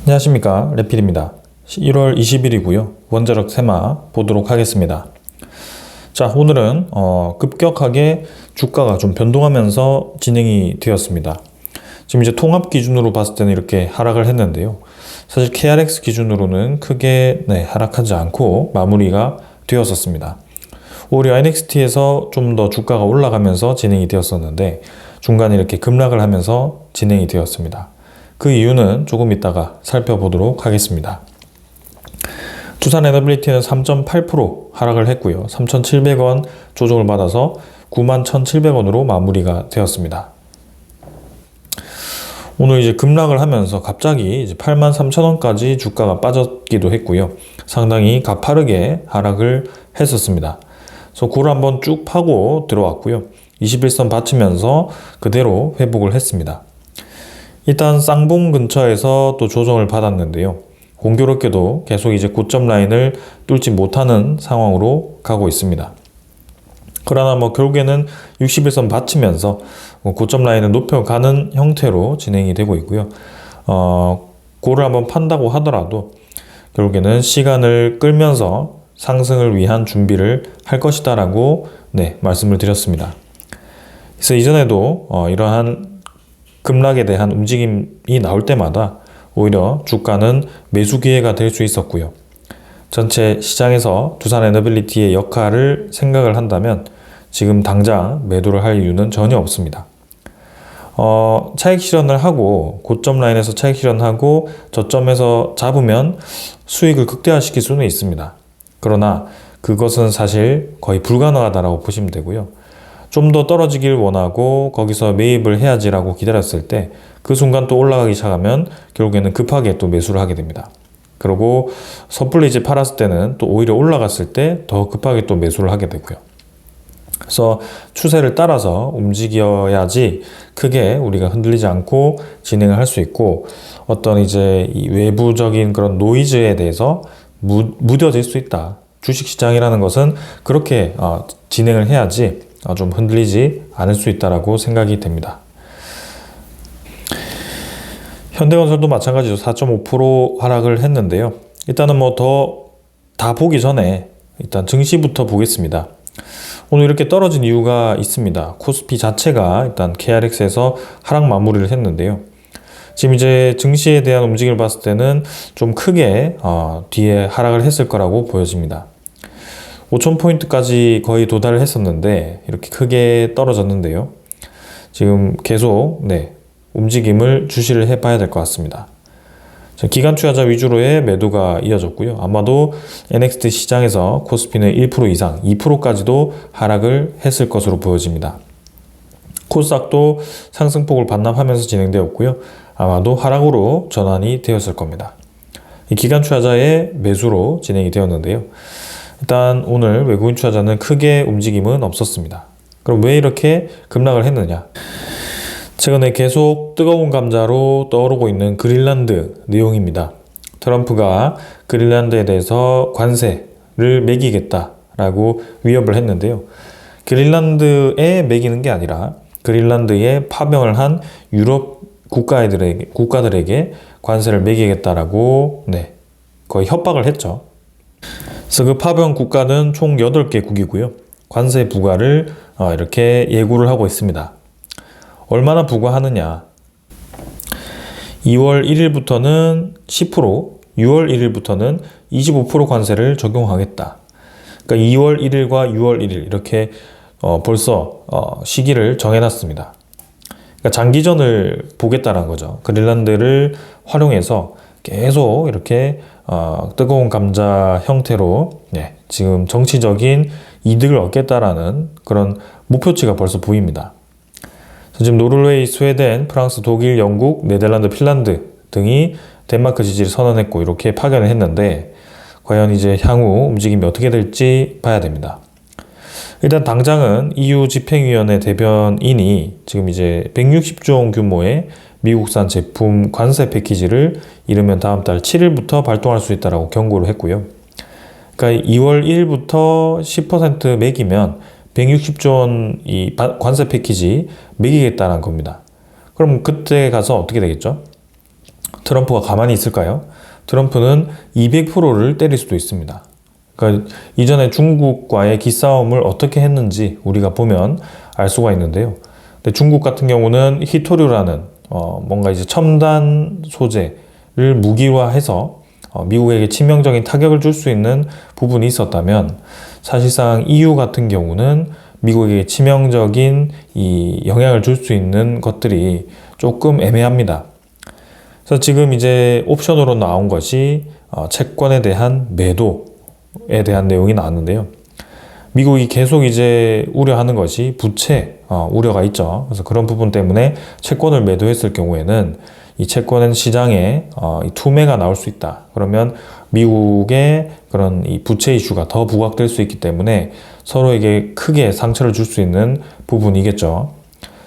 안녕하십니까, 레필입니다. 1월 20일이고요. 원자력 세마 보도록 하겠습니다. 자, 오늘은 급격하게 주가가 좀 변동하면서 진행이 되었습니다. 지금 이제 통합 기준으로 봤을 때는 이렇게 하락을 했는데요. 사실 KRX 기준으로는 크게 하락하지 않고 마무리가 되었었습니다. 오히려 NXT에서 좀 더 주가가 올라가면서 진행이 되었었는데 중간에 이렇게 급락을 하면서 진행이 되었습니다. 그 이유는 조금 이따가 살펴보도록 하겠습니다. 두산 에너빌리티는 3.8% 하락을 했고요. 3,700원 조정을 받아서 91,700원으로 마무리가 되었습니다. 오늘 이제 급락을 하면서 갑자기 이제 83,000원까지 주가가 빠졌기도 했고요. 상당히 가파르게 하락을 했었습니다. 그래서 고를 한번 쭉 파고 들어왔고요. 21선 받치면서 그대로 회복을 했습니다. 일단 쌍봉 근처에서 또 조정을 받았는데요. 공교롭게도 계속 이제 고점 라인을 뚫지 못하는 상황으로 가고 있습니다. 그러나 결국에는 61선 받치면서 고점 라인을 높여가는 형태로 진행이 되고 있고요. 고를 한번 판다고 하더라도 결국에는 시간을 끌면서 상승을 위한 준비를 할 것이다 라고 말씀을 드렸습니다. 그래서 이전에도 이러한 급락에 대한 움직임이 나올 때마다 오히려 주가는 매수 기회가 될 수 있었고요. 전체 시장에서 두산 에너빌리티의 역할을 생각을 한다면 지금 당장 매도를 할 이유는 전혀 없습니다. 차익 실현을 하고 고점 라인에서 차익 실현하고 저점에서 잡으면 수익을 극대화시킬 수는 있습니다. 그러나 그것은 사실 거의 불가능하다고 보시면 되고요. 좀 더 떨어지길 원하고 거기서 매입을 해야지라고 기다렸을 때 그 순간 또 올라가기 시작하면 결국에는 급하게 또 매수를 하게 됩니다. 그리고 섣불리 이제 팔았을 때는 또 오히려 올라갔을 때 더 급하게 또 매수를 하게 되고요. 그래서 추세를 따라서 움직여야지 크게 우리가 흔들리지 않고 진행을 할 수 있고 어떤 이제 이 외부적인 그런 노이즈에 대해서 무뎌질 수 있다. 주식시장이라는 것은 그렇게 진행을 해야지 좀 흔들리지 않을 수 있다라고 생각이 됩니다. 현대건설도 마찬가지로 4.5% 하락을 했는데요. 일단은 다 보기 전에 일단 증시부터 보겠습니다. 오늘 이렇게 떨어진 이유가 있습니다. 코스피 자체가 일단 KRX에서 하락 마무리를 했는데요. 지금 이제 증시에 대한 움직임을 봤을 때는 좀 크게 뒤에 하락을 했을 거라고 보여집니다. 5,000포인트까지 거의 도달을 했었는데 이렇게 크게 떨어졌는데요. 지금 계속 움직임을 주시를 해봐야 될 것 같습니다. 기관 투자자 위주로의 매도가 이어졌고요. 아마도 NXT 시장에서 코스피는 1% 이상, 2%까지도 하락을 했을 것으로 보여집니다. 코스닥도 상승폭을 반납하면서 진행되었고요. 아마도 하락으로 전환이 되었을 겁니다. 기관 투자자의 매수로 진행이 되었는데요. 일단 오늘 외국인 투자자는 크게 움직임은 없었습니다. 그럼 왜 이렇게 급락을 했느냐? 최근에 계속 뜨거운 감자로 떠오르고 있는 그린란드 내용입니다. 트럼프가 그린란드에 대해서 관세를 매기겠다라고 위협을 했는데요. 그린란드에 매기는 게 아니라 그린란드에 파병을 한 유럽 국가들에게 관세를 매기겠다라고 거의 협박을 했죠. 그래서 그 파병 국가는 총 8개국이고요. 관세 부과를 이렇게 예고를 하고 있습니다. 얼마나 부과하느냐? 2월 1일부터는 10%, 6월 1일부터는 25% 관세를 적용하겠다. 그러니까 2월 1일과 6월 1일 이렇게 벌써 시기를 정해놨습니다. 그러니까 장기전을 보겠다는 거죠. 그린란드를 활용해서 계속 이렇게 뜨거운 감자 형태로 지금 정치적인 이득을 얻겠다라는 그런 목표치가 벌써 보입니다. 지금 노르웨이, 스웨덴, 프랑스, 독일, 영국, 네덜란드, 핀란드 등이 덴마크 지지를 선언했고 이렇게 파견을 했는데 과연 이제 향후 움직임이 어떻게 될지 봐야 됩니다. 일단 당장은 EU 집행위원회 대변인이 지금 이제 160조 원 규모의 미국산 제품 관세 패키지를 이르면 다음 달 7일부터 발동할 수 있다고 경고를 했고요. 그러니까 2월 1일부터 10% 매기면 160조 원 이 관세 패키지 매기겠다는 겁니다. 그럼 그때 가서 어떻게 되겠죠? 트럼프가 가만히 있을까요? 트럼프는 200%를 때릴 수도 있습니다. 그러니까 이전에 중국과의 기싸움을 어떻게 했는지 우리가 보면 알 수가 있는데요. 근데 중국 같은 경우는 히토류라는 뭔가 이제 첨단 소재를 무기화해서 미국에게 치명적인 타격을 줄 수 있는 부분이 있었다면, 사실상 EU 같은 경우는 미국에게 치명적인 이 영향을 줄 수 있는 것들이 조금 애매합니다. 그래서 지금 이제 옵션으로 나온 것이 채권에 대한 매도에 대한 내용이 나왔는데요. 미국이 계속 이제 우려하는 것이 부채 우려가 있죠. 그래서 그런 부분 때문에 채권을 매도했을 경우에는 이 채권 시장에 이 투매가 나올 수 있다. 그러면 미국의 그런 이 부채 이슈가 더 부각될 수 있기 때문에 서로에게 크게 상처를 줄 수 있는 부분이겠죠.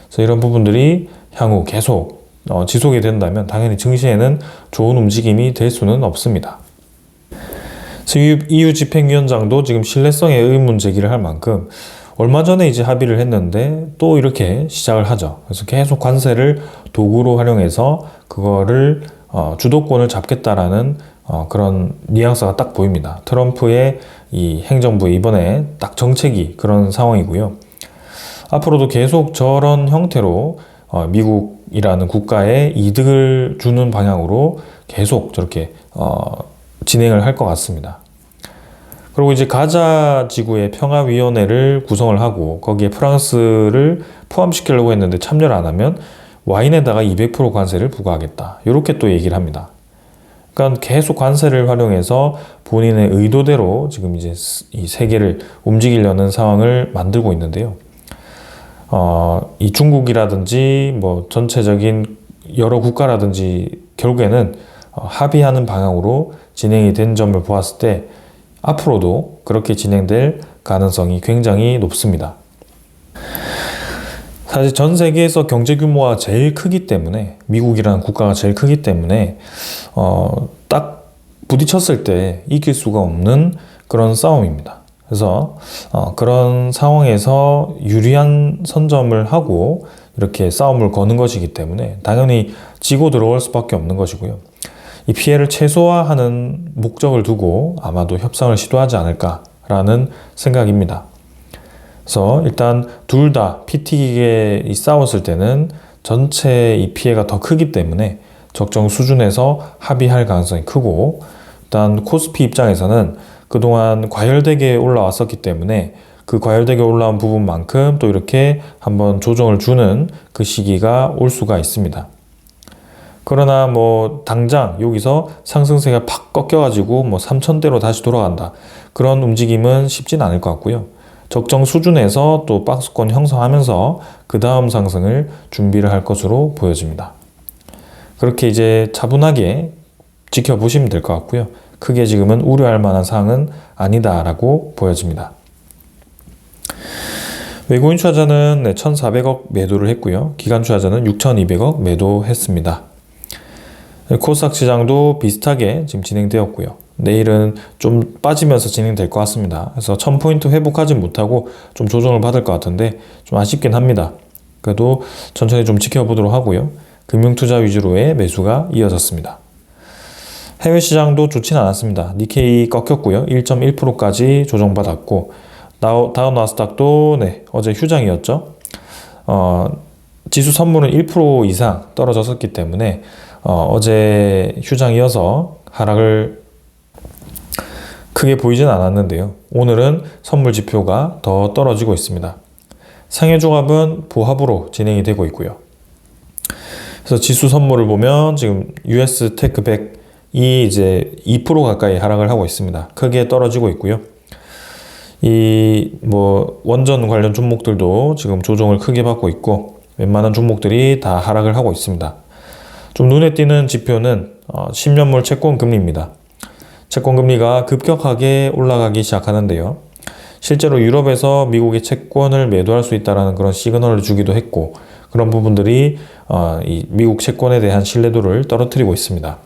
그래서 이런 부분들이 향후 계속 지속이 된다면 당연히 증시에는 좋은 움직임이 될 수는 없습니다. EU 집행위원장도 지금 신뢰성에 의문 제기를 할 만큼 얼마 전에 이제 합의를 했는데 또 이렇게 시작을 하죠. 그래서 계속 관세를 도구로 활용해서 그거를 주도권을 잡겠다라는 그런 뉘앙스가 딱 보입니다. 트럼프의 이 행정부의 이번에 딱 정책이 그런 상황이고요. 앞으로도 계속 저런 형태로 미국이라는 국가에 이득을 주는 방향으로 계속 저렇게 진행을 할 것 같습니다. 그리고 이제 가자 지구의 평화위원회를 구성을 하고 거기에 프랑스를 포함시키려고 했는데 참여를 안 하면 와인에다가 200% 관세를 부과하겠다. 이렇게 또 얘기를 합니다. 그러니까 계속 관세를 활용해서 본인의 의도대로 지금 이제 이 세계를 움직이려는 상황을 만들고 있는데요. 이 중국이라든지 뭐 전체적인 여러 국가라든지 결국에는 합의하는 방향으로 진행이 된 점을 보았을 때 앞으로도 그렇게 진행될 가능성이 굉장히 높습니다. 사실 전 세계에서 경제 규모가 제일 크기 때문에, 미국이라는 국가가 제일 크기 때문에 딱 부딪혔을 때 이길 수가 없는 그런 싸움입니다. 그래서 그런 상황에서 유리한 선점을 하고 이렇게 싸움을 거는 것이기 때문에 당연히 지고 들어올 수밖에 없는 것이고요. 이 피해를 최소화하는 목적을 두고 아마도 협상을 시도하지 않을까라는 생각입니다. 그래서 일단 둘 다 피 튀기게 싸웠을 때는 전체 이 피해가 더 크기 때문에 적정 수준에서 합의할 가능성이 크고, 일단 코스피 입장에서는 그동안 과열되게 올라왔었기 때문에 그 과열되게 올라온 부분만큼 또 이렇게 한번 조정을 주는 그 시기가 올 수가 있습니다. 그러나 뭐 당장 여기서 상승세가 팍 꺾여가지고 뭐 3,000대로 다시 돌아간다, 그런 움직임은 쉽진 않을 것 같고요. 적정 수준에서 또 박스권 형성하면서 그 다음 상승을 준비를 할 것으로 보여집니다. 그렇게 이제 차분하게 지켜보시면 될 것 같고요. 크게 지금은 우려할 만한 사항은 아니다라고 보여집니다. 외국인 투자자는 1,400억 매도를 했고요. 기관 투자자는 6,200억 매도했습니다. 코스닥 시장도 비슷하게 지금 진행되었고요. 내일은 좀 빠지면서 진행될 것 같습니다. 그래서 1000포인트 회복하지 못하고 좀 조정을 받을 것 같은데 좀 아쉽긴 합니다. 그래도 천천히 좀 지켜보도록 하고요. 금융투자 위주로의 매수가 이어졌습니다. 해외 시장도 좋지는 않았습니다. 니케이 꺾였고요. 1.1%까지 조정받았고, 다우나스닥도 어제 휴장이었죠. 지수 선물은 1% 이상 떨어졌었기 때문에 어제 휴장이어서 하락을 크게 보이진 않았는데요. 오늘은 선물 지표가 더 떨어지고 있습니다. 상해 종합은 보합으로 진행이 되고 있고요. 그래서 지수 선물을 보면 지금 US 테크 100이 이제 2% 가까이 하락을 하고 있습니다. 크게 떨어지고 있고요. 이 뭐 원전 관련 종목들도 지금 조정을 크게 받고 있고, 웬만한 종목들이 다 하락을 하고 있습니다. 좀 눈에 띄는 지표는 10년물 채권 금리입니다. 채권 금리가 급격하게 올라가기 시작하는데요. 실제로 유럽에서 미국의 채권을 매도할 수 있다는 그런 시그널을 주기도 했고, 그런 부분들이 이 미국 채권에 대한 신뢰도를 떨어뜨리고 있습니다.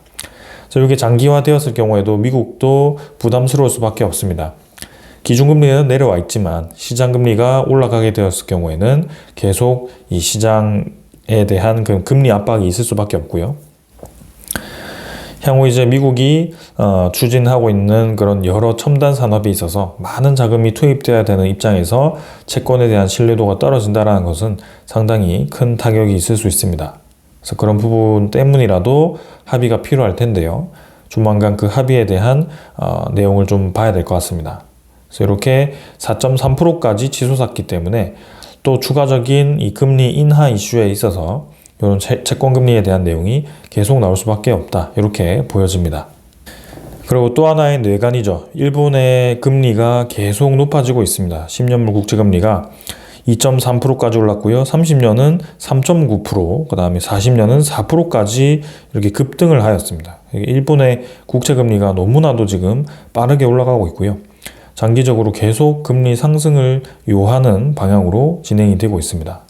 그래서 이게 장기화되었을 경우에도 미국도 부담스러울 수밖에 없습니다. 기준금리는 내려와 있지만 시장금리가 올라가게 되었을 경우에는 계속 이 시장에 대한 그 금리 압박이 있을 수밖에 없고요. 향후 이제 미국이 추진하고 있는 그런 여러 첨단 산업이 있어서 많은 자금이 투입돼야 되는 입장에서 채권에 대한 신뢰도가 떨어진다는 것은 상당히 큰 타격이 있을 수 있습니다. 그래서 그런 부분 때문이라도 합의가 필요할 텐데요. 조만간 그 합의에 대한 내용을 좀 봐야 될 것 같습니다. 그래서 이렇게 4.3%까지 치솟았기 때문에 또 추가적인 이 금리 인하 이슈에 있어서 이런 채권 금리에 대한 내용이 계속 나올 수밖에 없다, 이렇게 보여집니다. 그리고 또 하나의 뇌관이죠. 일본의 금리가 계속 높아지고 있습니다. 10년물 국채금리가 2.3%까지 올랐고요. 30년은 3.9%, 그 다음에 40년은 4%까지 이렇게 급등을 하였습니다. 일본의 국채금리가 너무나도 지금 빠르게 올라가고 있고요. 장기적으로 계속 금리 상승을 요하는 방향으로 진행이 되고 있습니다.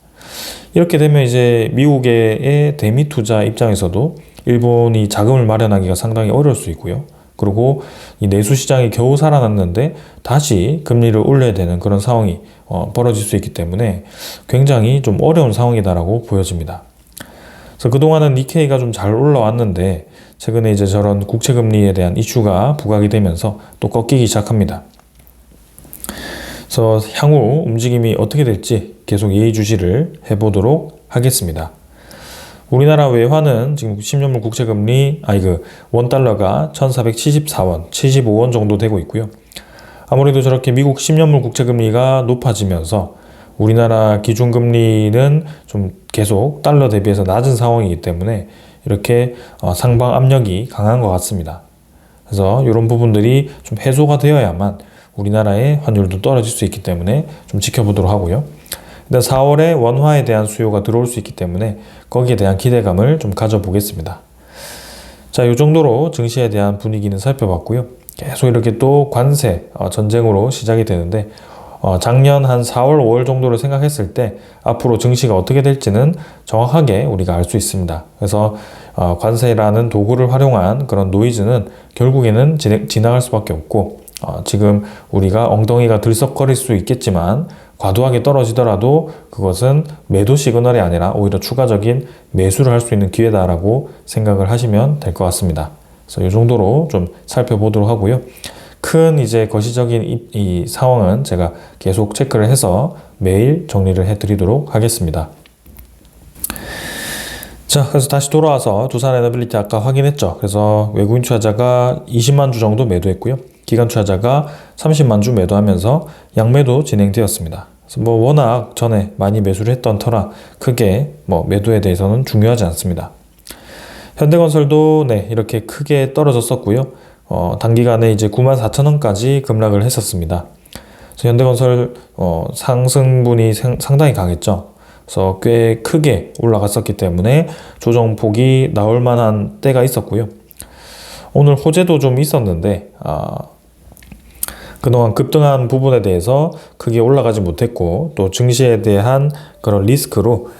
이렇게 되면 이제 미국의 대미 투자 입장에서도 일본이 자금을 마련하기가 상당히 어려울 수 있고요. 그리고 이 내수 시장이 겨우 살아났는데 다시 금리를 올려야 되는 그런 상황이 벌어질 수 있기 때문에 굉장히 좀 어려운 상황이다라고 보여집니다. 그래서 그동안은 니케이가 좀 잘 올라왔는데 최근에 이제 저런 국채 금리에 대한 이슈가 부각이 되면서 또 꺾이기 시작합니다. 그래서 향후 움직임이 어떻게 될지 계속 예의주시를 해보도록 하겠습니다. 우리나라 외환은 지금 10년물 국채금리, 원달러가 1474원, 75원 정도 되고 있고요. 아무래도 저렇게 미국 10년물 국채금리가 높아지면서 우리나라 기준금리는 좀 계속 달러 대비해서 낮은 상황이기 때문에 이렇게 상방 압력이 강한 것 같습니다. 그래서 이런 부분들이 좀 해소가 되어야만 우리나라의 환율도 떨어질 수 있기 때문에 좀 지켜보도록 하고요. 일단 4월에 원화에 대한 수요가 들어올 수 있기 때문에 거기에 대한 기대감을 좀 가져보겠습니다. 자, 이 정도로 증시에 대한 분위기는 살펴봤고요. 계속 이렇게 또 관세 전쟁으로 시작이 되는데 작년 한 4월, 5월 정도를 생각했을 때 앞으로 증시가 어떻게 될지는 정확하게 우리가 알 수 있습니다. 그래서 관세라는 도구를 활용한 그런 노이즈는 결국에는 지나갈 수밖에 없고 지금 우리가 엉덩이가 들썩거릴 수 있겠지만 과도하게 떨어지더라도 그것은 매도 시그널이 아니라 오히려 추가적인 매수를 할 수 있는 기회다라고 생각을 하시면 될 것 같습니다. 그래서 이 정도로 좀 살펴보도록 하고요. 큰 이제 거시적인 이 상황은 제가 계속 체크를 해서 매일 정리를 해드리도록 하겠습니다. 자, 그래서 다시 돌아와서 두산 에너빌리티 아까 확인했죠. 그래서 외국인 투자자가 20만 주 정도 매도했고요. 기관 투자자가 30만 주 매도하면서 양매도 진행되었습니다. 그래서 워낙 전에 많이 매수를 했던 터라 크게 매도에 대해서는 중요하지 않습니다. 현대건설도 이렇게 크게 떨어졌었고요. 단기간에 이제 94,000원까지 급락을 했었습니다. 그래서 현대건설 상승분이 상당히 강했죠. 그래서 꽤 크게 올라갔었기 때문에 조정폭이 나올 만한 때가 있었고요. 오늘 호재도 좀 있었는데 그동안 급등한 부분에 대해서 크게 올라가지 못했고 또 증시에 대한 그런 리스크로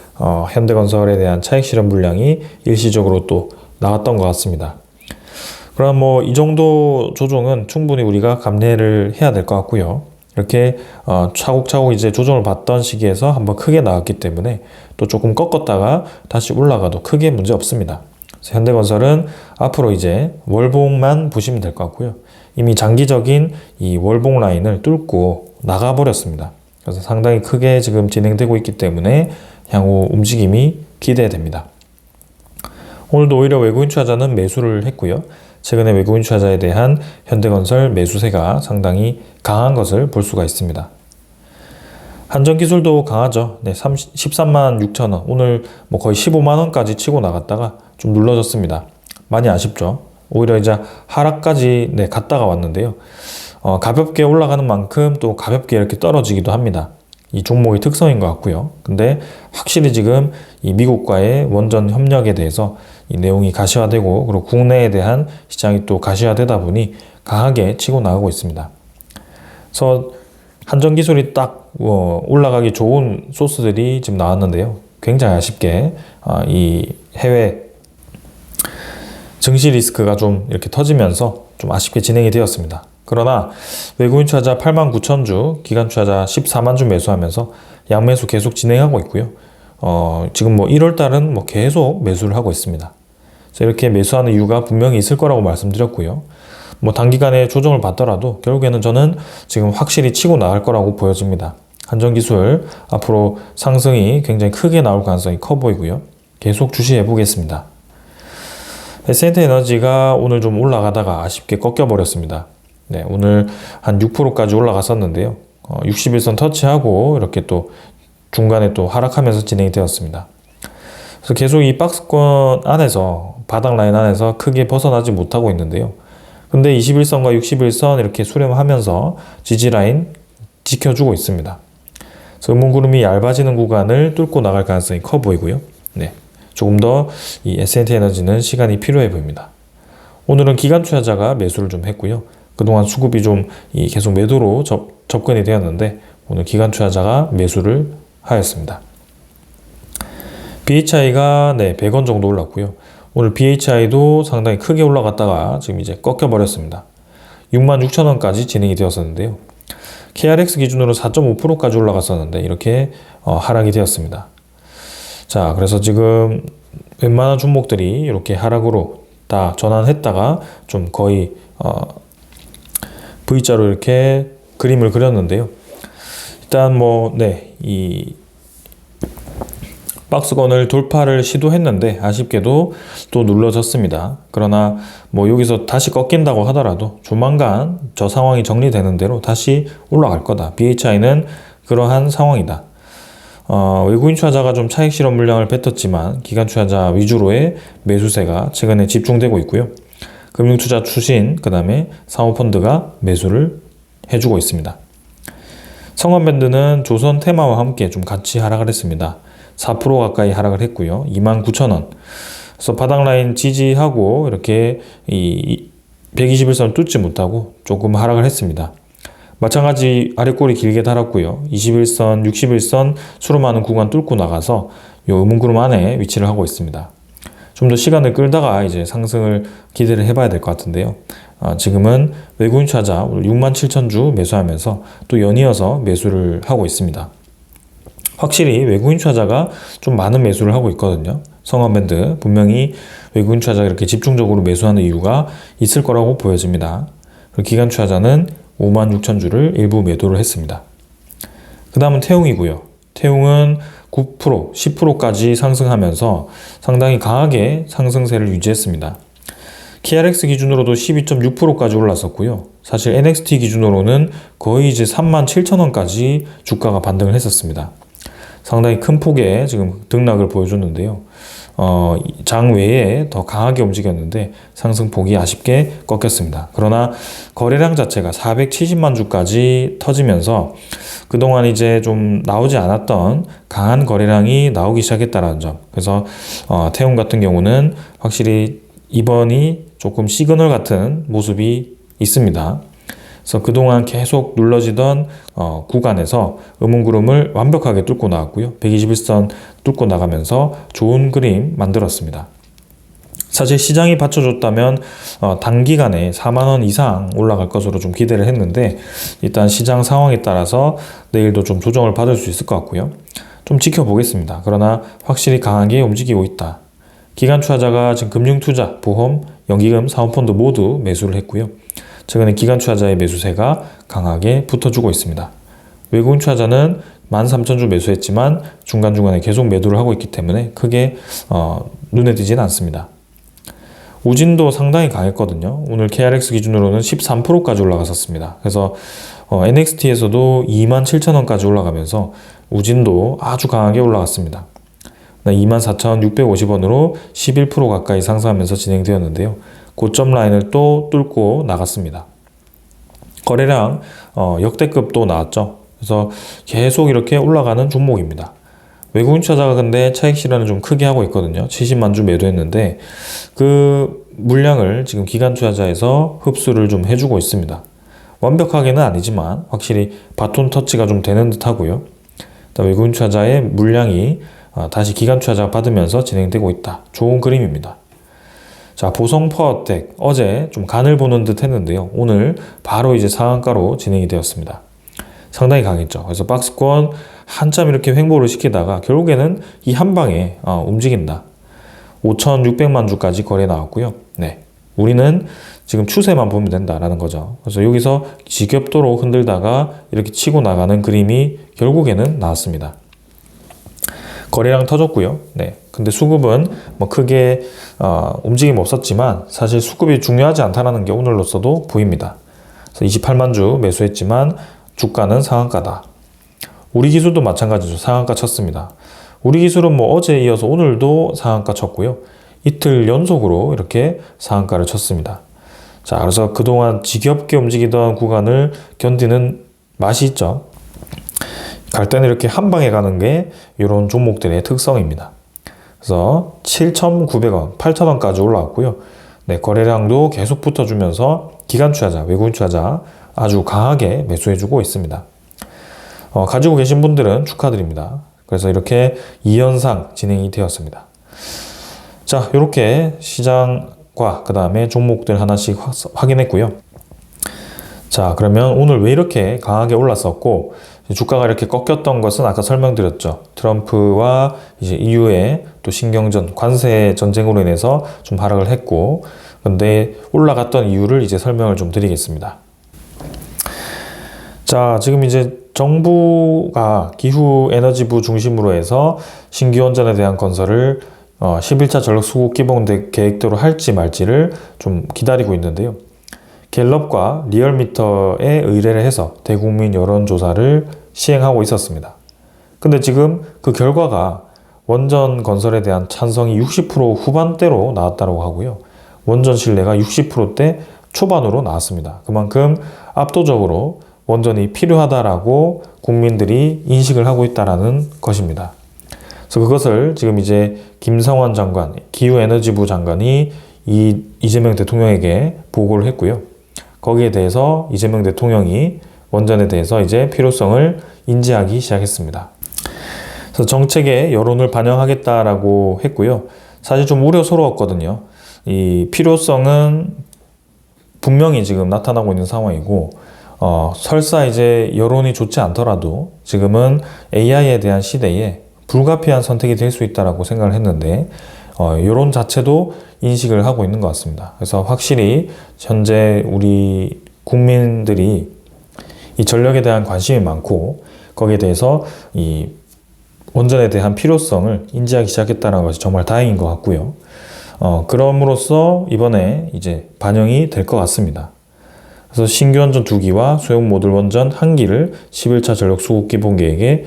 현대건설에 대한 차익 실현 물량이 일시적으로 또 나왔던 것 같습니다. 그럼 이 정도 조정은 충분히 우리가 감내를 해야 될 것 같고요. 이렇게 차곡차곡 이제 조정을 받던 시기에서 한번 크게 나왔기 때문에 또 조금 꺾었다가 다시 올라가도 크게 문제 없습니다. 그래서 현대건설은 앞으로 이제 월봉만 보시면 될 것 같고요. 이미 장기적인 이 월봉 라인을 뚫고 나가버렸습니다. 그래서 상당히 크게 지금 진행되고 있기 때문에 향후 움직임이 기대됩니다. 오늘도 오히려 외국인 투자자는 매수를 했고요. 최근에 외국인 투자자에 대한 현대건설 매수세가 상당히 강한 것을 볼 수가 있습니다. 한전기술도 강하죠. 13만 6천 원. 오늘 거의 15만 원까지 치고 나갔다가 좀 눌러졌습니다. 많이 아쉽죠. 오히려 이제 하락까지 갔다가 왔는데요. 가볍게 올라가는 만큼 또 가볍게 이렇게 떨어지기도 합니다. 이 종목의 특성인 것 같고요. 근데 확실히 지금 이 미국과의 원전 협력에 대해서 이 내용이 가시화되고 그리고 국내에 대한 시장이 또 가시화되다 보니 강하게 치고 나가고 있습니다. 그래서 한전기술이 딱 올라가기 좋은 소스들이 지금 나왔는데요. 굉장히 아쉽게 이 해외 증시 리스크가 좀 이렇게 터지면서 좀 아쉽게 진행이 되었습니다. 그러나 외국인 투자자 89,000주, 기관 투자자 14만 주 매수하면서 양매수 계속 진행하고 있고요. 지금 1월 달은 계속 매수를 하고 있습니다. 이렇게 매수하는 이유가 분명히 있을 거라고 말씀드렸고요. 뭐 단기간에 조정을 받더라도 결국에는 저는 지금 확실히 치고 나갈 거라고 보여집니다. 한전기술 앞으로 상승이 굉장히 크게 나올 가능성이 커 보이고요. 계속 주시해 보겠습니다. SNT에너지가 오늘 좀 올라가다가 아쉽게 꺾여 버렸습니다. 네, 오늘 한 6%까지 올라갔었는데요. 61선 터치하고 이렇게 또 중간에 또 하락하면서 진행이 되었습니다. 그래서 계속 이 박스권 안에서 바닥 라인 안에서 크게 벗어나지 못하고 있는데요. 근데 21선과 61선 이렇게 수렴하면서 지지 라인 지켜주고 있습니다. 그래서 음봉구름이 얇아지는 구간을 뚫고 나갈 가능성이 커 보이고요. 네, 조금 더 이 SNT에너지는 시간이 필요해 보입니다. 오늘은 기관 투자자가 매수를 좀 했고요. 그동안 수급이 좀 계속 매도로 접근이 되었는데 오늘 기관 투자자가 매수를 하였습니다. BHI가 100원 정도 올랐고요. 오늘 BHI도 상당히 크게 올라갔다가 지금 이제 꺾여 버렸습니다. 66,000원까지 진행이 되었었는데요. KRX 기준으로 4.5%까지 올라갔었는데 이렇게 하락이 되었습니다. 자, 그래서 지금 웬만한 종목들이 이렇게 하락으로 다 전환했다가 좀 거의 V자로 이렇게 그림을 그렸는데요. 일단 이 박스권을 돌파를 시도했는데 아쉽게도 또 눌러졌습니다. 그러나 여기서 다시 꺾인다고 하더라도 조만간 저 상황이 정리되는 대로 다시 올라갈 거다. BHI는 그러한 상황이다. 외국인 투자자가 좀 차익 실현 물량을 뱉었지만 기관 투자자 위주로의 매수세가 최근에 집중되고 있고요. 금융투자 추신, 그 다음에 사모펀드가 매수를 해주고 있습니다. 성원밴드는 조선 테마와 함께 좀 같이 하락을 했습니다. 4% 가까이 하락을 했고요. 29,000원. 그래서 바닥 라인 지지하고 이렇게 121선 뚫지 못하고 조금 하락을 했습니다. 마찬가지 아랫골이 길게 달았고요. 21선, 61선 수렴하는 구간 뚫고 나가서 이 음봉구름 안에 위치를 하고 있습니다. 좀 더 시간을 끌다가 이제 상승을 기대를 해봐야 될 것 같은데요. 지금은 외국인 투자자 67,000주 매수하면서 또 연이어서 매수를 하고 있습니다. 확실히 외국인 투자자가 좀 많은 매수를 하고 있거든요. 성원밴드 분명히 외국인 투자자가 이렇게 집중적으로 매수하는 이유가 있을 거라고 보여집니다. 그리고 기관 투자자는 56,000주를 일부 매도를 했습니다. 그 다음은 태웅이고요. 태웅은 9%, 10%까지 상승하면서 상당히 강하게 상승세를 유지했습니다. KRX 기준으로도 12.6%까지 올랐었고요. 사실 NXT 기준으로는 거의 이제 37,000원까지 주가가 반등을 했었습니다. 상당히 큰 폭의 지금 등락을 보여줬는데요. 장 외에 더 강하게 움직였는데 상승폭이 아쉽게 꺾였습니다. 그러나 거래량 자체가 470만 주까지 터지면서 그동안 이제 좀 나오지 않았던 강한 거래량이 나오기 시작했다는 점. 그래서 태움 같은 경우는 확실히 이번이 조금 시그널 같은 모습이 있습니다. 그래서 그동안 계속 눌러지던 구간에서 음봉구름을 완벽하게 뚫고 나왔고요. 121선 뚫고 나가면서 좋은 그림 만들었습니다. 사실 시장이 받쳐줬다면 단기간에 4만원 이상 올라갈 것으로 좀 기대를 했는데 일단 시장 상황에 따라서 내일도 좀 조정을 받을 수 있을 것 같고요. 좀 지켜보겠습니다. 그러나 확실히 강하게 움직이고 있다. 기관 투자자가 지금 금융투자, 보험, 연기금, 사모펀드 모두 매수를 했고요. 최근에 기관 투자자의 매수세가 강하게 붙어주고 있습니다. 외국인 투자자는 13,000주 매수했지만 중간중간에 계속 매도를 하고 있기 때문에 크게 눈에 띄지는 않습니다. 우진도 상당히 강했거든요. 오늘 KRX 기준으로는 13%까지 올라갔었습니다. 그래서 NXT에서도 27,000원까지 올라가면서 우진도 아주 강하게 올라갔습니다. 24,650원으로 11% 가까이 상승하면서 진행되었는데요. 고점 라인을 또 뚫고 나갔습니다. 거래량 역대급도 나왔죠. 그래서 계속 이렇게 올라가는 종목입니다. 외국인 투자자가 근데 차익 실현을 좀 크게 하고 있거든요. 70만 주 매도했는데 그 물량을 지금 기관 투자자에서 흡수를 좀 해주고 있습니다. 완벽하게는 아니지만 확실히 바톤 터치가 좀 되는 듯 하고요. 외국인 투자자의 물량이 다시 기관 투자자가 받으면서 진행되고 있다. 좋은 그림입니다. 자, 보성포어텍 어제 좀 간을 보는 듯 했는데요. 오늘 바로 이제 상한가로 진행이 되었습니다. 상당히 강했죠. 그래서 박스권 한참 이렇게 횡보를 시키다가 결국에는 이 한 방에 움직인다. 5,600만 주까지 거래 나왔고요. 네. 우리는 지금 추세만 보면 된다라는 거죠. 그래서 여기서 지겹도록 흔들다가 이렇게 치고 나가는 그림이 결국에는 나왔습니다. 거래량 터졌고요. 네. 근데 수급은 뭐 크게 움직임 없었지만 사실 수급이 중요하지 않다는 게 오늘로서도 보입니다. 그래서 28만 주 매수했지만 주가는 상한가다. 우리 기술도 마찬가지죠. 상한가 쳤습니다. 우리 기술은 뭐 어제 이어서 오늘도 상한가 쳤고요. 이틀 연속으로 이렇게 상한가를 쳤습니다. 자, 그래서 그동안 지겹게 움직이던 구간을 견디는 맛이 있죠. 갈 때는 이렇게 한 방에 가는 게 이런 종목들의 특성입니다. 그래서 7,900원, 8,000원까지 올라왔고요. 네, 거래량도 계속 붙어주면서 기관 투자자, 외국인 투자자 아주 강하게 매수해주고 있습니다. 가지고 계신 분들은 축하드립니다. 그래서 이렇게 2연상 진행이 되었습니다. 자, 이렇게 시장과 그 다음에 종목들 하나씩 확인했고요. 자, 그러면 오늘 왜 이렇게 강하게 올랐었고 주가가 이렇게 꺾였던 것은 아까 설명드렸죠. 트럼프와 이제 EU의 또 신경전, 관세 전쟁으로 인해서 좀 하락을 했고, 근데 올라갔던 이유를 이제 설명을 좀 드리겠습니다. 자, 지금 이제 정부가 기후에너지부 중심으로 해서 신규 원전에 대한 건설을 11차 전력 수급 기본 계획대로 할지 말지를 좀 기다리고 있는데요. 갤럽과 리얼미터에 의뢰를 해서 대국민 여론조사를 시행하고 있었습니다. 근데 지금 그 결과가 원전 건설에 대한 찬성이 60% 후반대로 나왔다고 하고요. 원전 신뢰가 60%대 초반으로 나왔습니다. 그만큼 압도적으로 원전이 필요하다라고 국민들이 인식을 하고 있다라는 것입니다. 그래서 그것을 지금 이제 김성환 장관, 기후에너지부 장관이 이재명 대통령에게 보고를 했고요. 거기에 대해서 이재명 대통령이 원전에 대해서 이제 필요성을 인지하기 시작했습니다. 그래서 정책에 여론을 반영하겠다라고 했고요. 사실 좀 우려스러웠거든요. 이 필요성은 분명히 지금 나타나고 있는 상황이고, 설사 이제 여론이 좋지 않더라도 지금은 AI에 대한 시대에 불가피한 선택이 될 수 있다라고 생각을 했는데, 여론 자체도 인식을 하고 있는 것 같습니다. 그래서 확실히 현재 우리 국민들이 이 전력에 대한 관심이 많고 거기에 대해서 이 원전에 대한 필요성을 인지하기 시작했다는 것이 정말 다행인 것 같고요. 그럼으로써 이번에 이제 반영이 될 것 같습니다. 그래서 신규 원전 2기와 소형 모듈 원전 1기를 11차 전력 수급 기본 계획에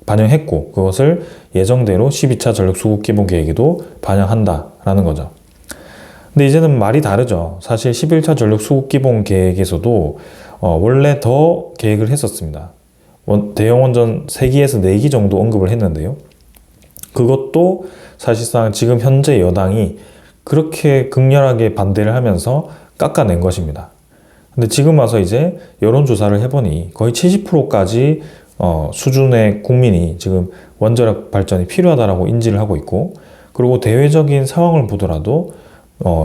반영했고 그것을 예정대로 12차 전력 수급 기본 계획에도 반영한다라는 거죠. 근데 이제는 말이 다르죠. 사실 11차 전력 수급 기본 계획에서도 원래 더 계획을 했었습니다. 대형 원전 3기에서 4기 정도 언급을 했는데요. 그것도 사실상 지금 현재 여당이 그렇게 극렬하게 반대를 하면서 깎아낸 것입니다. 근데 지금 와서 이제 여론조사를 해보니 거의 70%까지 수준의 국민이 지금 원자력 발전이 필요하다라고 인지를 하고 있고, 그리고 대외적인 상황을 보더라도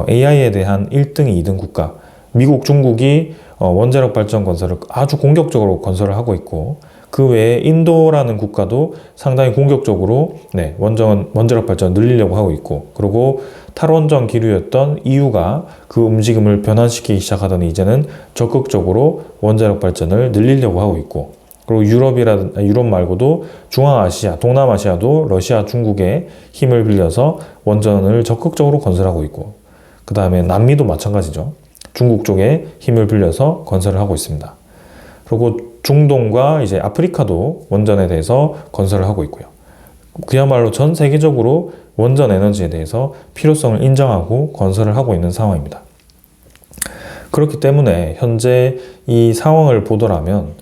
AI에 대한 1등, 2등 국가, 미국, 중국이 원자력 발전 건설을 아주 공격적으로 건설을 하고 있고, 그 외에 인도라는 국가도 상당히 공격적으로 원자력 발전을 늘리려고 하고 있고, 그리고 탈원전 기류였던 EU가 그 움직임을 변환시키기 시작하더니 이제는 적극적으로 원자력 발전을 늘리려고 하고 있고, 그리고 유럽 말고도 중앙아시아, 동남아시아도 러시아, 중국의 힘을 빌려서 원전을 적극적으로 건설하고 있고, 그 다음에 남미도 마찬가지죠. 중국 쪽에 힘을 빌려서 건설을 하고 있습니다. 그리고 중동과 이제 아프리카도 원전에 대해서 건설을 하고 있고요. 그야말로 전 세계적으로 원전 에너지에 대해서 필요성을 인정하고 건설을 하고 있는 상황입니다. 그렇기 때문에 현재 이 상황을 보더라면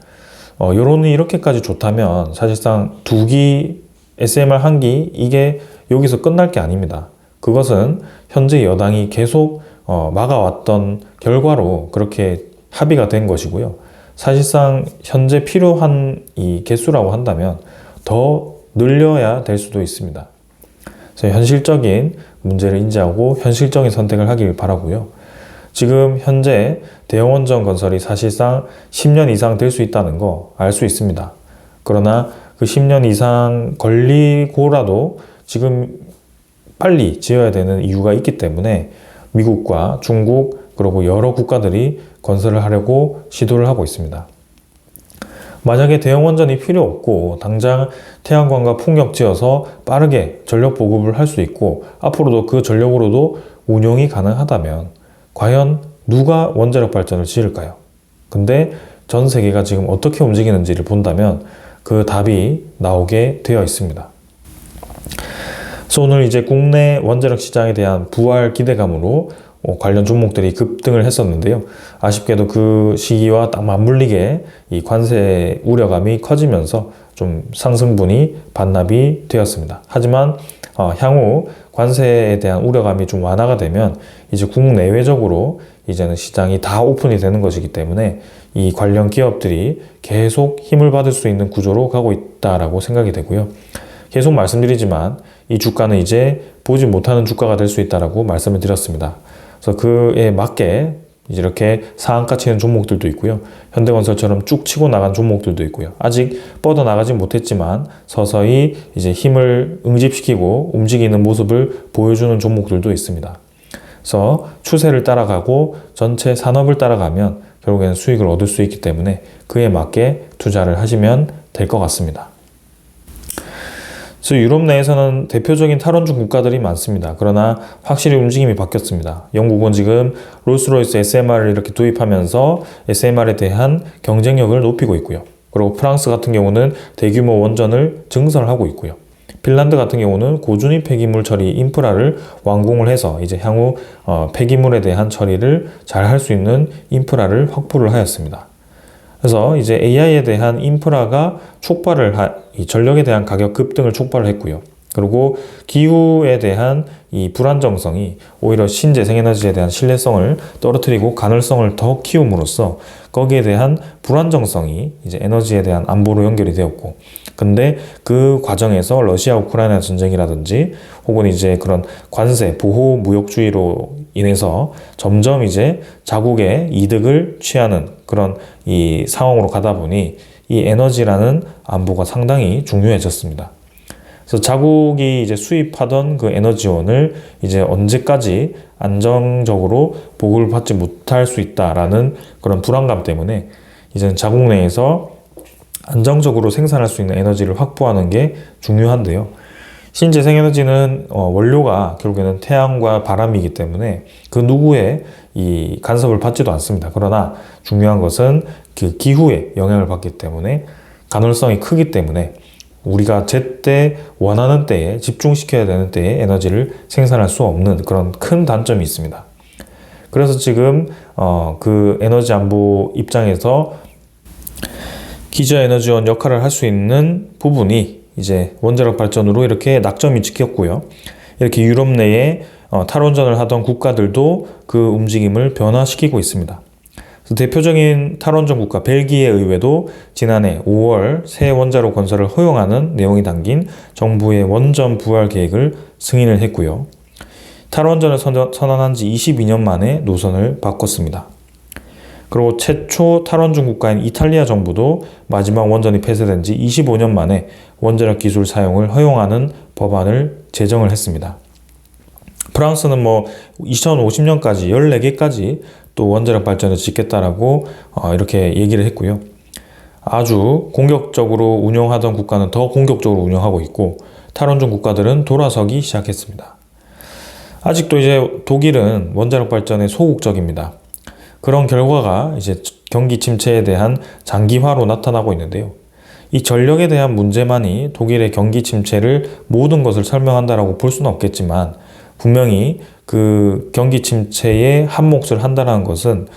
여론이 이렇게까지 좋다면 사실상 2기, SMR 1기 이게 여기서 끝날 게 아닙니다. 그것은 현재 여당이 계속 막아왔던 결과로 그렇게 합의가 된 것이고요. 사실상 현재 필요한 이 개수라고 한다면 더 늘려야 될 수도 있습니다. 그래서 현실적인 문제를 인지하고 현실적인 선택을 하길 바라고요. 지금 현재 대형원전 건설이 사실상 10년 이상 될 수 있다는 거 알 수 있습니다. 그러나 그 10년 이상 걸리고라도 지금 빨리 지어야 되는 이유가 있기 때문에 미국과 중국 그리고 여러 국가들이 건설을 하려고 시도를 하고 있습니다. 만약에 대형 원전이 필요 없고 당장 태양광과 풍력 지어서 빠르게 전력 보급을 할 수 있고 앞으로도 그 전력으로도 운용이 가능하다면 과연 누가 원자력 발전을 지을까요? 근데 전 세계가 지금 어떻게 움직이는지를 본다면 그 답이 나오게 되어 있습니다. 그래서 오늘 이제 국내 원자력 시장에 대한 부활 기대감으로 관련 종목들이 급등을 했었는데요. 아쉽게도 그 시기와 딱 맞물리게 이 관세 우려감이 커지면서 좀 상승분이 반납이 되었습니다. 하지만 향후 관세에 대한 우려감이 좀 완화가 되면 이제 국내외적으로 이제는 시장이 다 오픈이 되는 것이기 때문에 이 관련 기업들이 계속 힘을 받을 수 있는 구조로 가고 있다라고 생각이 되고요. 계속 말씀드리지만 이 주가는 이제 보지 못하는 주가가 될 수 있다라고 말씀을 드렸습니다. 그래서 그에 맞게 이렇게 상한가 치는 종목들도 있고요. 현대건설처럼 쭉 치고 나간 종목들도 있고요. 아직 뻗어나가지 못했지만 서서히 이제 힘을 응집시키고 움직이는 모습을 보여주는 종목들도 있습니다. 그래서 추세를 따라가고 전체 산업을 따라가면 결국에는 수익을 얻을 수 있기 때문에 그에 맞게 투자를 하시면 될 것 같습니다. 그래서 유럽 내에서는 대표적인 탈원전 국가들이 많습니다. 그러나 확실히 움직임이 바뀌었습니다. 영국은 지금 롤스로이스 SMR을 이렇게 도입하면서 SMR에 대한 경쟁력을 높이고 있고요. 그리고 프랑스 같은 경우는 대규모 원전을 증설하고 있고요. 핀란드 같은 경우는 고준위 폐기물 처리 인프라를 완공을 해서 이제 향후 폐기물에 대한 처리를 잘 할 수 있는 인프라를 확보를 하였습니다. 그래서 이제 AI에 대한 인프라가 이 전력에 대한 가격 급등을 촉발을 했고요. 그리고 기후에 대한 이 불안정성이 오히려 신재생에너지에 대한 신뢰성을 떨어뜨리고 가능성을 더 키움으로써 거기에 대한 불안정성이 이제 에너지에 대한 안보로 연결이 되었고, 근데 그 과정에서 러시아 우크라이나 전쟁이라든지 혹은 이제 그런 관세 보호 무역주의로 인해서 점점 이제 자국의 이득을 취하는 그런 이 상황으로 가다 보니 이 에너지라는 안보가 상당히 중요해졌습니다. 그래서 자국이 이제 수입하던 그 에너지원을 이제 언제까지 안정적으로 보급을 받지 못할 수 있다라는 그런 불안감 때문에 이제는 자국 내에서 안정적으로 생산할 수 있는 에너지를 확보하는 게 중요한데요. 신재생에너지는 원료가 결국에는 태양과 바람이기 때문에 그 누구의 이 간섭을 받지도 않습니다. 그러나 중요한 것은 그 기후에 영향을 받기 때문에 간헐성이 크기 때문에 우리가 제때 원하는 때에 집중시켜야 되는 때에 에너지를 생산할 수 없는 그런 큰 단점이 있습니다. 그래서 지금 그 에너지 안보 입장에서 기저에너지원 역할을 할 수 있는 부분이 이제 원자력 발전으로 이렇게 낙점이 찍혔고요. 이렇게 유럽 내에 탈원전을 하던 국가들도 그 움직임을 변화시키고 있습니다. 대표적인 탈원전 국가 벨기에 의회도 지난해 5월 새 원자로 건설을 허용하는 내용이 담긴 정부의 원전 부활 계획을 승인을 했고요. 탈원전을 선언한 지 22년 만에 노선을 바꿨습니다. 그리고 최초 탈원전 국가인 이탈리아 정부도 마지막 원전이 폐쇄된 지 25년 만에 원자력 기술 사용을 허용하는 법안을 제정을 했습니다. 프랑스는 2050년까지 14개까지 또 원자력 발전을 짓겠다라고 이렇게 얘기를 했고요. 아주 공격적으로 운영하던 국가는 더 공격적으로 운영하고 있고 탈원전 국가들은 돌아서기 시작했습니다. 아직도 이제 독일은 원자력 발전에 소극적입니다. 그런 결과가 이제 경기 침체에 대한 장기화로 나타나고 있는데요. 이 전력에 대한 문제만이 독일의 경기 침체를 모든 것을 설명한다라고 볼 수는 없겠지만 분명히 그 경기 침체에 한 몫을 한다는 것은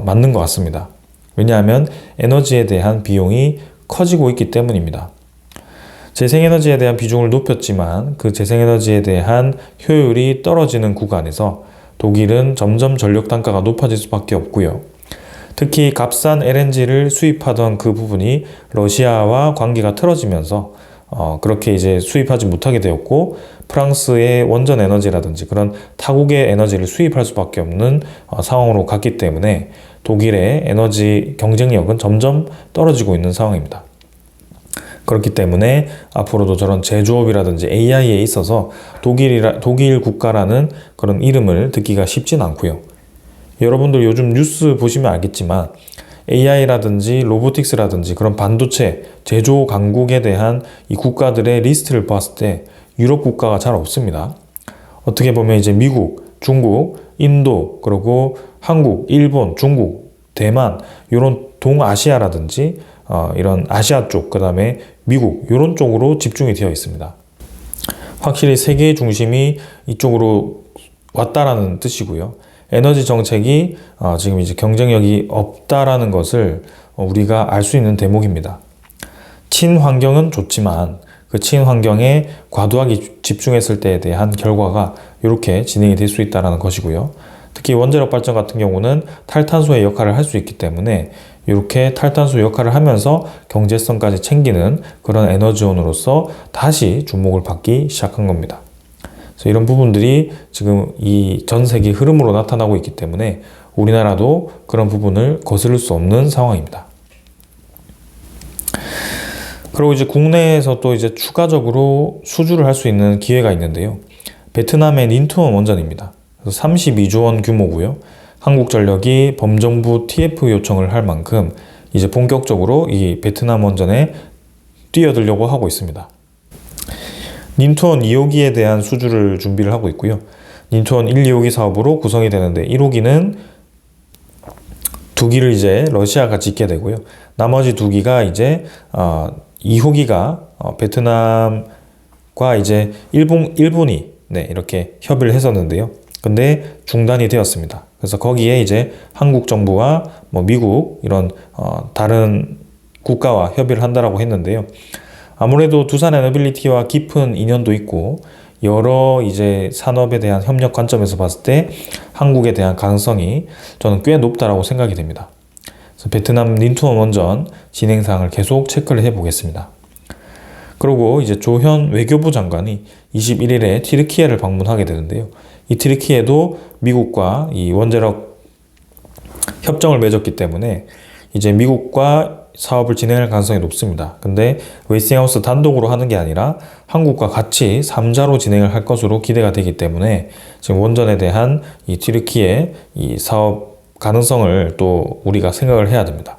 맞는 것 같습니다. 왜냐하면 에너지에 대한 비용이 커지고 있기 때문입니다. 재생에너지에 대한 비중을 높였지만 그 재생에너지에 대한 효율이 떨어지는 구간에서 독일은 점점 전력 단가가 높아질 수밖에 없고요. 특히 값싼 LNG를 수입하던 그 부분이 러시아와 관계가 틀어지면서 그렇게 이제 수입하지 못하게 되었고 프랑스의 원전 에너지라든지 그런 타국의 에너지를 수입할 수밖에 없는 상황으로 갔기 때문에 독일의 에너지 경쟁력은 점점 떨어지고 있는 상황입니다. 그렇기 때문에 앞으로도 저런 제조업이라든지 AI에 있어서 독일 국가라는 그런 이름을 듣기가 쉽진 않고요. 여러분들 요즘 뉴스 보시면 알겠지만 AI라든지 로보틱스라든지 그런 반도체 제조 강국에 대한 이 국가들의 리스트를 봤을 때 유럽 국가가 잘 없습니다. 어떻게 보면 이제 미국, 중국, 인도, 그리고 한국, 일본, 중국, 대만 이런 동아시아라든지 이런 아시아 쪽, 그 다음에 미국 이런 쪽으로 집중이 되어 있습니다. 확실히 세계의 중심이 이쪽으로 왔다라는 뜻이고요. 에너지 정책이 지금 이제 경쟁력이 없다라는 것을 우리가 알 수 있는 대목입니다. 친환경은 좋지만 그 친환경에 과도하게 집중했을 때에 대한 결과가 이렇게 진행이 될 수 있다는 것이고요. 특히 원자력 발전 같은 경우는 탈탄소의 역할을 할 수 있기 때문에 이렇게 탈탄소 역할을 하면서 경제성까지 챙기는 그런 에너지원으로서 다시 주목을 받기 시작한 겁니다. 그래서 이런 부분들이 지금 이 전 세계 흐름으로 나타나고 있기 때문에 우리나라도 그런 부분을 거스를 수 없는 상황입니다. 그리고 이제 국내에서 또 이제 추가적으로 수주를 할 수 있는 기회가 있는데요. 베트남의 닌투원 원전입니다. 32조 원 규모고요. 한국전력이 범정부 TF 요청을 할 만큼 이제 본격적으로 이 베트남 원전에 뛰어들려고 하고 있습니다. 닌투원 2호기에 대한 수주를 준비를 하고 있고요. 닌투원 1, 2호기 사업으로 구성이 되는데 1호기는 2기를 이제 러시아가 짓게 되고요. 나머지 2기가 이제 2호기가 베트남과 이제 일본이 이렇게 협의를 했었는데요. 근데 중단이 되었습니다. 그래서 거기에 이제 한국 정부와 미국 이런 다른 국가와 협의를 한다라고 했는데요. 아무래도 두산 에너빌리티와 깊은 인연도 있고 여러 이제 산업에 대한 협력 관점에서 봤을 때 한국에 대한 가능성이 저는 꽤 높다라고 생각이 됩니다. 그래서 베트남 닌투원 원전 진행 사항을 계속 체크를 해보겠습니다. 그리고 이제 조현 외교부 장관이 21일에 튀르키예를 방문하게 되는데요. 이 튀르키예도 미국과 이 원자력 협정을 맺었기 때문에 이제 미국과 사업을 진행할 가능성이 높습니다. 근데 웨스팅하우스 단독으로 하는 게 아니라 한국과 같이 3자로 진행을 할 것으로 기대가 되기 때문에 지금 원전에 대한 이 튀르키예 이 사업 가능성을 또 우리가 생각을 해야 됩니다.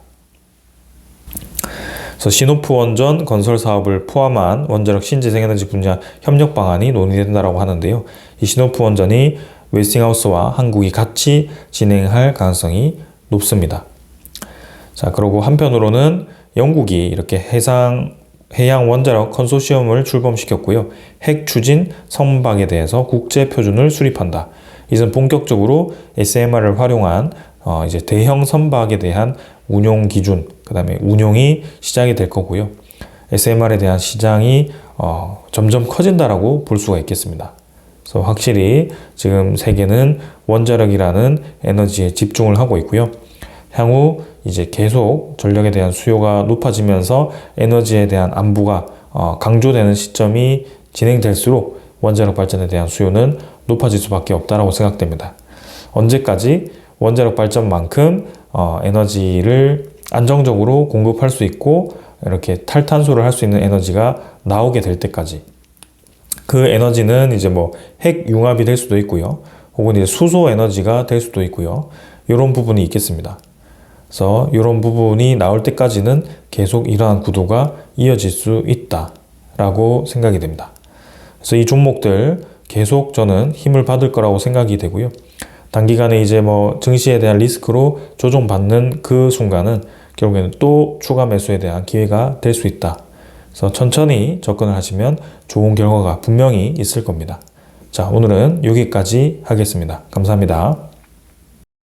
그래서 시노프 원전 건설 사업을 포함한 원자력 신재생에너지 분야 협력 방안이 논의된다고 하는데요. 이 시노프 원전이 웨스팅하우스와 한국이 같이 진행할 가능성이 높습니다. 자, 그리고 한편으로는 영국이 이렇게 해양 원자력 컨소시엄을 출범시켰고요. 핵 추진 선박에 대해서 국제 표준을 수립한다. 이젠 본격적으로 SMR을 활용한 이제 대형 선박에 대한 운용 기준, 그 다음에 운용이 시작이 될 거고요. SMR에 대한 시장이 점점 커진다라고 볼 수가 있겠습니다. 그래서 확실히 지금 세계는 원자력이라는 에너지에 집중을 하고 있고요. 향후 이제 계속 전력에 대한 수요가 높아지면서 에너지에 대한 안보가 강조되는 시점이 진행될수록 원자력 발전에 대한 수요는 높아질 수밖에 없다고 생각됩니다. 언제까지 원자력 발전만큼 에너지를 안정적으로 공급할 수 있고 이렇게 탈탄소를 할 수 있는 에너지가 나오게 될 때까지 그 에너지는 이제 핵 융합이 될 수도 있고요. 혹은 이제 수소 에너지가 될 수도 있고요. 이런 부분이 있겠습니다. 그래서 이런 부분이 나올 때까지는 계속 이러한 구도가 이어질 수 있다라고 생각이 됩니다. 그래서 이 종목들 계속 저는 힘을 받을 거라고 생각이 되고요. 단기간에 이제 증시에 대한 리스크로 조정받는 그 순간은 결국에는 또 추가 매수에 대한 기회가 될 수 있다. 그래서 천천히 접근을 하시면 좋은 결과가 분명히 있을 겁니다. 자, 오늘은 여기까지 하겠습니다. 감사합니다.